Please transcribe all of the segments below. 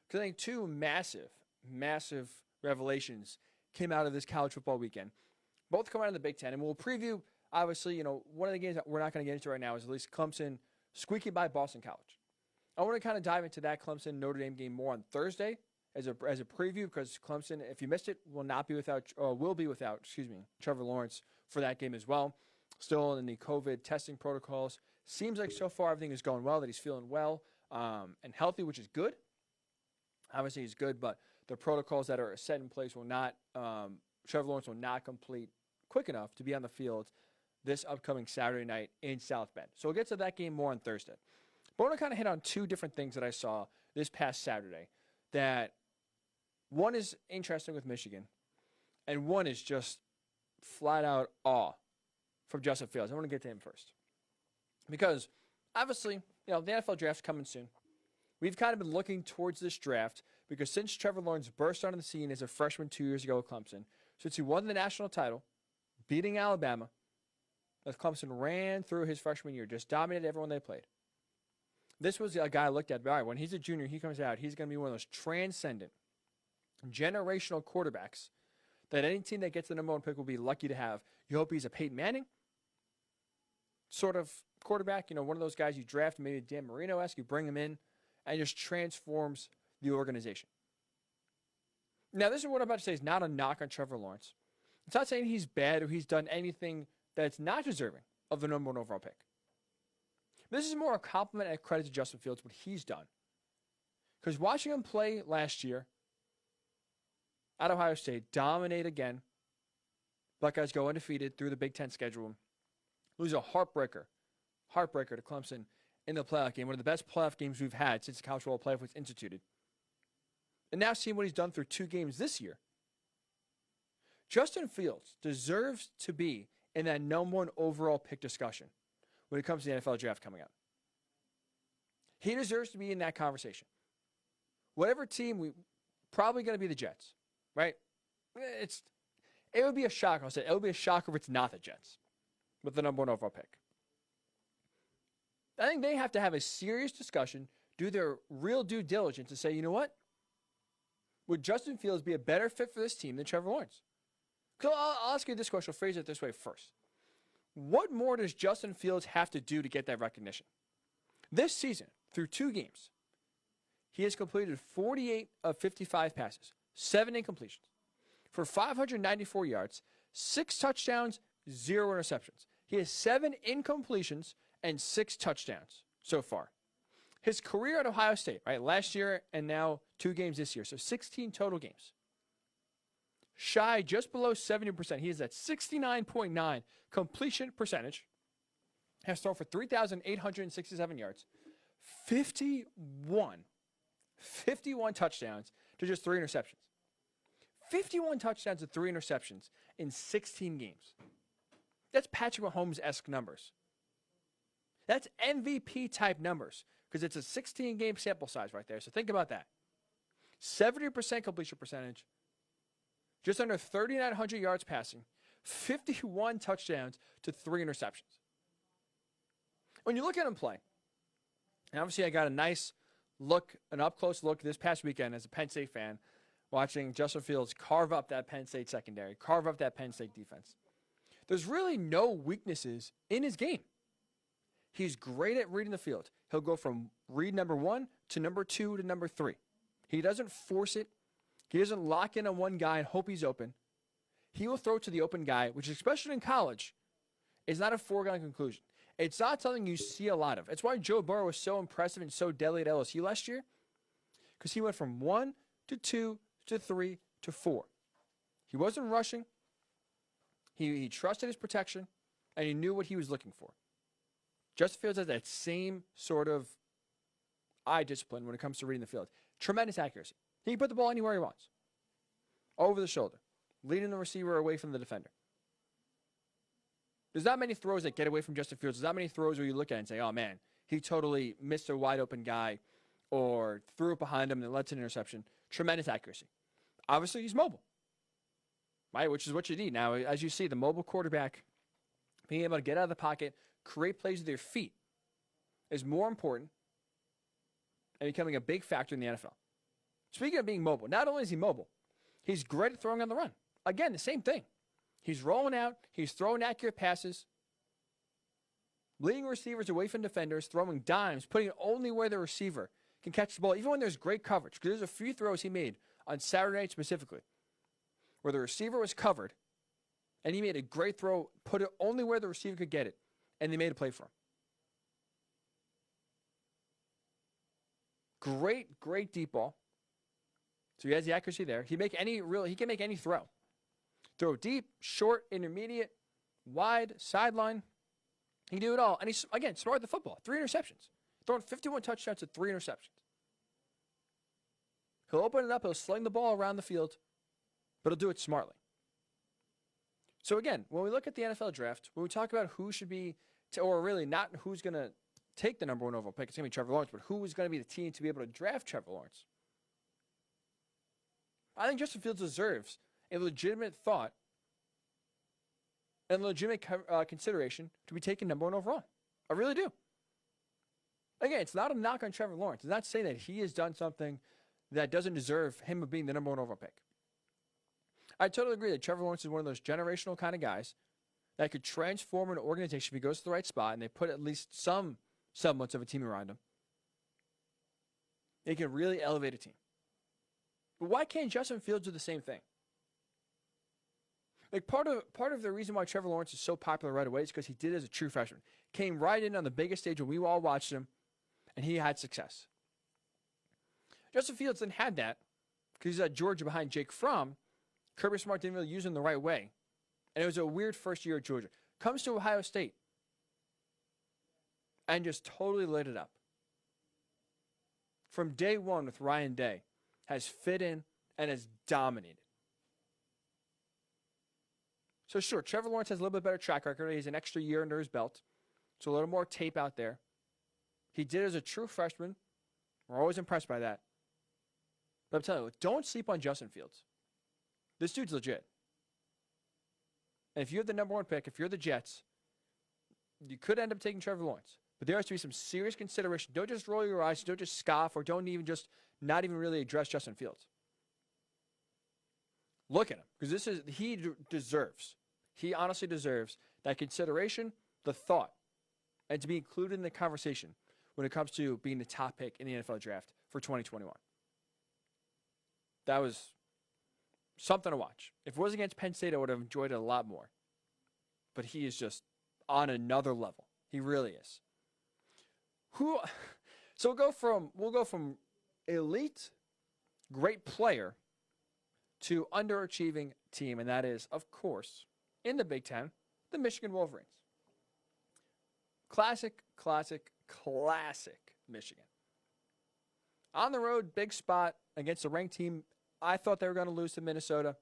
Because I think two massive revelations came out of this college football weekend. Both come out of the Big Ten. And we'll preview, obviously, one of the games that we're not going to get into right now is at least Clemson squeaking by Boston College. I want to kind of dive into that Clemson-Notre Dame game more on Thursday as a preview, because Clemson, if you missed it, will be without Trevor Lawrence for that game as well. Still in the COVID testing protocols. Seems like so far everything is going well, that he's feeling well and healthy, which is good. Obviously, he's good, but the protocols that are set in place will not, Trevor Lawrence will not complete quick enough to be on the field this upcoming Saturday night in South Bend. So we'll get to that game more on Thursday. But I want to kind of hit on two different things that I saw this past Saturday. That one is interesting with Michigan, and one is just flat out awe from Justin Fields. I want to get to him first. Because, obviously, the NFL draft's coming soon. We've kind of been looking towards this draft because since Trevor Lawrence burst onto the scene as a freshman 2 years ago at Clemson, since he won the national title, beating Alabama, as Clemson ran through his freshman year, just dominated everyone they played. This was a guy I looked at, all right, when he's a junior, he comes out, he's going to be one of those transcendent, generational quarterbacks that any team that gets the number one pick will be lucky to have. You hope he's a Peyton Manning sort of quarterback, one of those guys you draft, maybe Dan Marino-esque, you bring him in, and just transforms the organization. Now, this is what I'm about to say is not a knock on Trevor Lawrence. It's not saying he's bad or he's done anything that's not deserving of the number one overall pick. This is more a compliment and credit to Justin Fields, what he's done. Because watching him play last year at Ohio State, dominate again, Buckeyes go undefeated through the Big Ten schedule, lose a heartbreaker to Clemson in the playoff game, one of the best playoff games we've had since the college football playoff was instituted. And now seeing what he's done through 2 games this year. Justin Fields deserves to be in that number one overall pick discussion when it comes to the NFL draft coming up. He deserves to be in that conversation. Whatever team, probably going to be the Jets, right? It would be a shock. I'll say it would be a shocker if it's not the Jets with the number one overall pick. I think they have to have a serious discussion, do their real due diligence, and say, you know what? Would Justin Fields be a better fit for this team than Trevor Lawrence? Because I'll ask you this question. I'll phrase it this way first. What more does Justin Fields have to do to get that recognition? This season, through 2 games, he has completed 48 of 55 passes, 7 incompletions, for 594 yards, 6 touchdowns, 0 interceptions. He has 7 incompletions and 6 touchdowns so far. His career at Ohio State, right, last year and now 2 games this year, so 16 total games. Shy just below 70%. He is at 69.9 completion percentage. Has thrown for 3,867 yards. 51 touchdowns to just 3 interceptions. 51 touchdowns to 3 interceptions in 16 games. That's Patrick Mahomes-esque numbers. That's MVP-type numbers because it's a 16-game sample size right there. So think about that. 70% completion percentage. Just under 3,900 yards passing, 51 touchdowns to 3 interceptions. When you look at him play, and obviously I got a nice look, an up-close look this past weekend as a Penn State fan, watching Justin Fields carve up that Penn State secondary, carve up that Penn State defense. There's really no weaknesses in his game. He's great at reading the field. He'll go from read number 1 to number 2 to number 3. He doesn't force it. He doesn't lock in on one guy and hope he's open. He will throw to the open guy, which especially in college, is not a foregone conclusion. It's not something you see a lot of. It's why Joe Burrow was so impressive and so deadly at LSU last year, because he went from 1 to 2 to 3 to 4. He wasn't rushing. He trusted his protection, and he knew what he was looking for. Justin Fields has that same sort of eye discipline when it comes to reading the field. Tremendous accuracy. He can put the ball anywhere he wants. Over the shoulder. Leading the receiver away from the defender. There's not many throws that get away from Justin Fields. There's not many throws where you look at it and say, oh man, he totally missed a wide open guy or threw it behind him and it led to an interception. Tremendous accuracy. Obviously, he's mobile. Right? Which is what you need. Now, as you see, the mobile quarterback being able to get out of the pocket, create plays with their feet is more important and becoming a big factor in the NFL. Speaking of being mobile, not only is he mobile, he's great at throwing on the run. Again, the same thing. He's rolling out. He's throwing accurate passes, leading receivers away from defenders, throwing dimes, putting it only where the receiver can catch the ball, even when there's great coverage. Because there's a few throws he made on Saturday night specifically where the receiver was covered, and he made a great throw, put it only where the receiver could get it, and they made a play for him. Great deep ball. So he has the accuracy there. He can make any throw. Throw deep, short, intermediate, wide, sideline. He can do it all. And he's, again, smart with the football. 3 interceptions. Throwing 51 touchdowns to 3 interceptions. He'll open it up. He'll sling the ball around the field, but he'll do it smartly. So again, when we look at the NFL draft, when we talk about who should be, or really not who's going to take the number 1 overall pick, it's going to be Trevor Lawrence, but who is going to be the team to be able to draft Trevor Lawrence? I think Justin Fields deserves a legitimate thought and legitimate consideration to be taken number 1 overall. I really do. Again, it's not a knock on Trevor Lawrence. It's not saying that he has done something that doesn't deserve him being the number 1 overall pick. I totally agree that Trevor Lawrence is one of those generational kind of guys that could transform an organization if he goes to the right spot and they put at least some semblance of a team around him. They can really elevate a team. But why can't Justin Fields do the same thing? Like part of the reason why Trevor Lawrence is so popular right away is because he did it as a true freshman. Came right in on the biggest stage when we all watched him, and he had success. Justin Fields then had that because he's at Georgia behind Jake Fromm. Kirby Smart didn't really use him the right way. And it was a weird first year at Georgia. Comes to Ohio State and just totally lit it up. From day one with Ryan Day, has fit in and has dominated. So sure, Trevor Lawrence has a little bit better track record. He has an extra year under his belt. So a little more tape out there. He did it as a true freshman. We're always impressed by that. But I'm telling you, don't sleep on Justin Fields. This dude's legit. And if you have the number 1 pick, if you're the Jets, you could end up taking Trevor Lawrence. But there has to be some serious consideration. Don't just roll your eyes. Don't just scoff, or don't even just not even really address Justin Fields. Look at him, because he deserves. He honestly deserves that consideration, the thought, and to be included in the conversation when it comes to being the top pick in the NFL draft for 2021. That was something to watch. If it was against Penn State, I would have enjoyed it a lot more. But he is just on another level. He really is. So we'll go from elite, great player to underachieving team, and that is, of course, in the Big Ten, the Michigan Wolverines. Classic Michigan. On the road, big spot against a ranked team. I thought they were going to lose to Minnesota.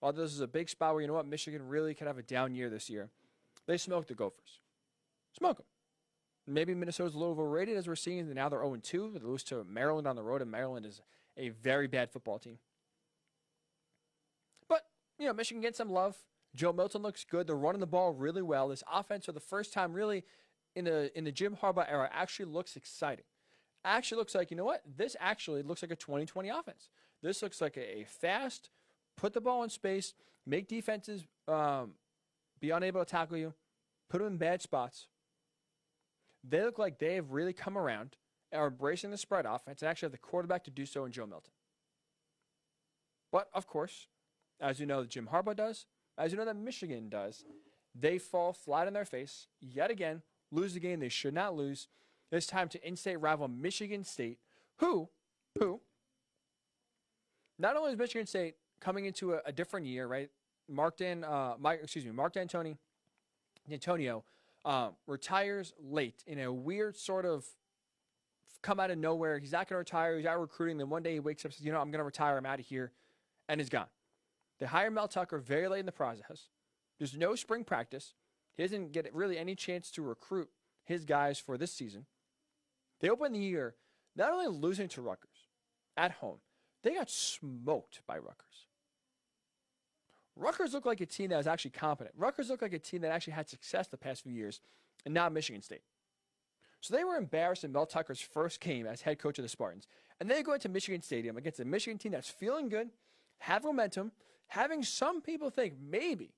While this is a big spot where, you know what, Michigan really could have a down year this year. They smoked the Gophers. Smoke them. Maybe Minnesota's a little overrated, as we're seeing, and now they're 0-2. They lose to Maryland on the road, and Maryland is a very bad football team. But, you know, Michigan gets some love. Joe Milton looks good. They're running the ball really well. This offense, for the first time, really, in the Jim Harbaugh era, actually looks exciting. Actually looks like, you know what? This actually looks like a 2020 offense. This looks like a fast, put the ball in space, make defenses be unable to tackle you, put them in bad spots. They look like they have really come around and are embracing the spread offense and actually have the quarterback to do so in Joe Milton. But, of course, as you know that Jim Harbaugh does, as you know that Michigan does, they fall flat on their face yet again, lose the game they should not lose. This time to in-state rival Michigan State, who, not only is Michigan State coming into a different year, right? Mark D'Antonio retires late in a weird sort of come out of nowhere. He's not going to retire. He's out recruiting. Then one day he wakes up and says, you know, I'm going to retire. I'm out of here. And is gone. They hire Mel Tucker very late in the process. There's no spring practice. He doesn't get really any chance to recruit his guys for this season. They open the year not only losing to Rutgers at home, they got smoked by Rutgers. Rutgers looked like a team that was actually competent. Rutgers looked like a team that actually had success the past few years, and not Michigan State. So they were embarrassed in Mel Tucker's first game as head coach of the Spartans. And they go into Michigan Stadium against a Michigan team that's feeling good, have momentum, having some people think maybe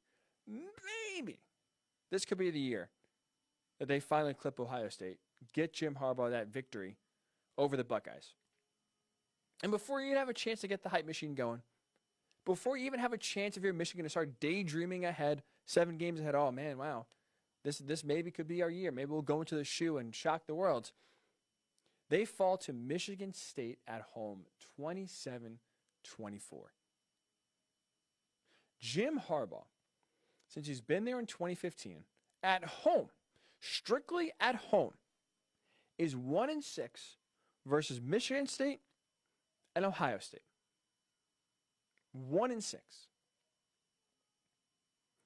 this could be the year that they finally clip Ohio State, get Jim Harbaugh that victory over the Buckeyes. And before you even have a chance to get the hype machine going, before you even have a chance if you're Michigan to start daydreaming ahead, 7 games ahead, oh man, wow, this maybe could be our year. Maybe we'll go into the shoe and shock the world. They fall to Michigan State at home, 27-24. Jim Harbaugh, since he's been there in 2015, at home, strictly at home, is 1-6 versus Michigan State and Ohio State. 1-6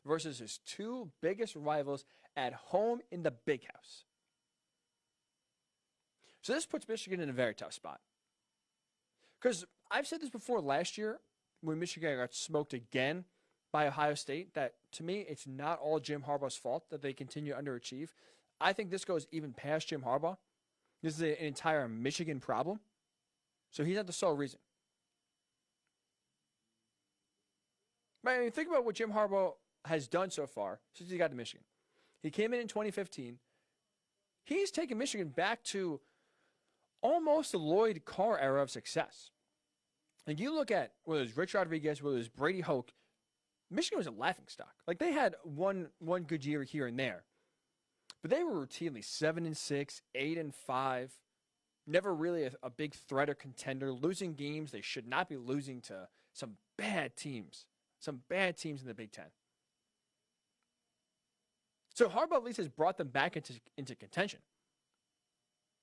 versus his 2 biggest rivals at home in the Big House. So this puts Michigan in a very tough spot. Because I've said this before last year when Michigan got smoked again by Ohio State, that to me it's not all Jim Harbaugh's fault that they continue to underachieve. I think this goes even past Jim Harbaugh. This is an entire Michigan problem. So he's not the sole reason. But I mean, think about what Jim Harbaugh has done so far since he got to Michigan. He came in 2015. He's taken Michigan back to almost the Lloyd Carr era of success. Like you look at whether it was Rich Rodriguez, whether it was Brady Hoke, Michigan was a laughingstock. Like they had one good year here and there, but they were routinely 7-6, 8-5. Never really a big threat or contender. Losing games they should not be losing to some bad teams. Some bad teams in the Big Ten. So Harbaugh at least has brought them back into contention.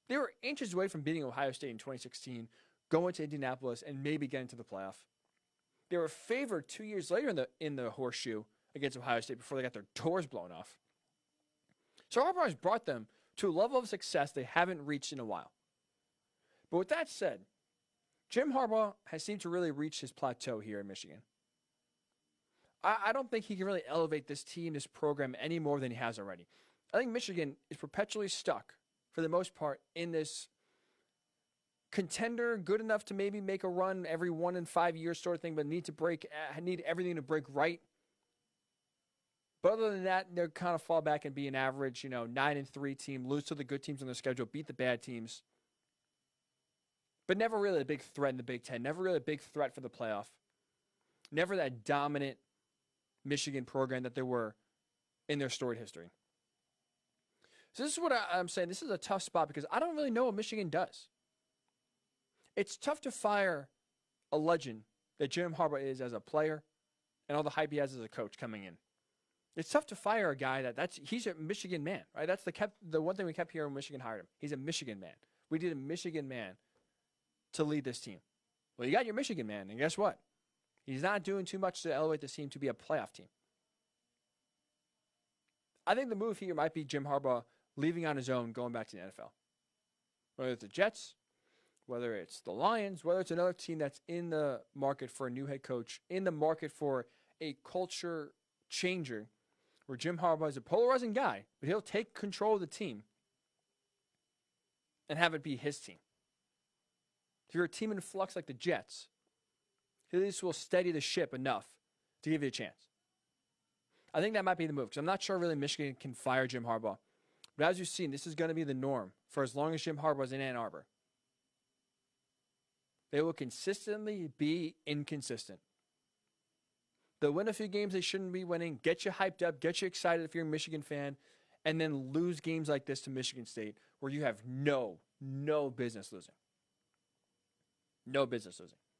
They were inches away from beating Ohio State in 2016, going to Indianapolis, and maybe getting to the playoff. They were favored 2 years later in the horseshoe against Ohio State before they got their doors blown off. So Harbaugh has brought them to a level of success they haven't reached in a while. But with that said, Jim Harbaugh has seemed to really reach his plateau here in Michigan. I don't think he can really elevate this team, this program, any more than he has already. I think Michigan is perpetually stuck, for the most part, in this contender, good enough to maybe make a run every 1 in 5 years sort of thing, but need everything to break right. But other than that, they'll kind of fall back and be an average, 9-3 team, lose to the good teams on the schedule, beat the bad teams. But never really a big threat in the Big Ten, never really a big threat for the playoff. Never that dominant Michigan program that they were in their storied history. So this is what I'm saying. This is a tough spot because I don't really know what Michigan does. It's tough to fire a legend that Jim Harbaugh is as a player and all the hype he has as a coach coming in. It's tough to fire a guy he's a Michigan man, right? That's the one thing we kept hearing when Michigan hired him. He's a Michigan man. We need a Michigan man to lead this team. Well, you got your Michigan man, and guess what? He's not doing too much to elevate this team to be a playoff team. I think the move here might be Jim Harbaugh leaving on his own, going back to the NFL. Whether it's the Jets, whether it's the Lions, whether it's another team that's in the market for a new head coach, in the market for a culture changer, where Jim Harbaugh is a polarizing guy, but he'll take control of the team and have it be his team. If you're a team in flux like the Jets, he at least will steady the ship enough to give you a chance. I think that might be the move because I'm not sure really Michigan can fire Jim Harbaugh. But as you've seen, this is going to be the norm for as long as Jim Harbaugh is in Ann Arbor. They will consistently be inconsistent. They'll win a few games they shouldn't be winning, get you hyped up, get you excited if you're a Michigan fan, and then lose games like this to Michigan State where you have no business losing. No business losing.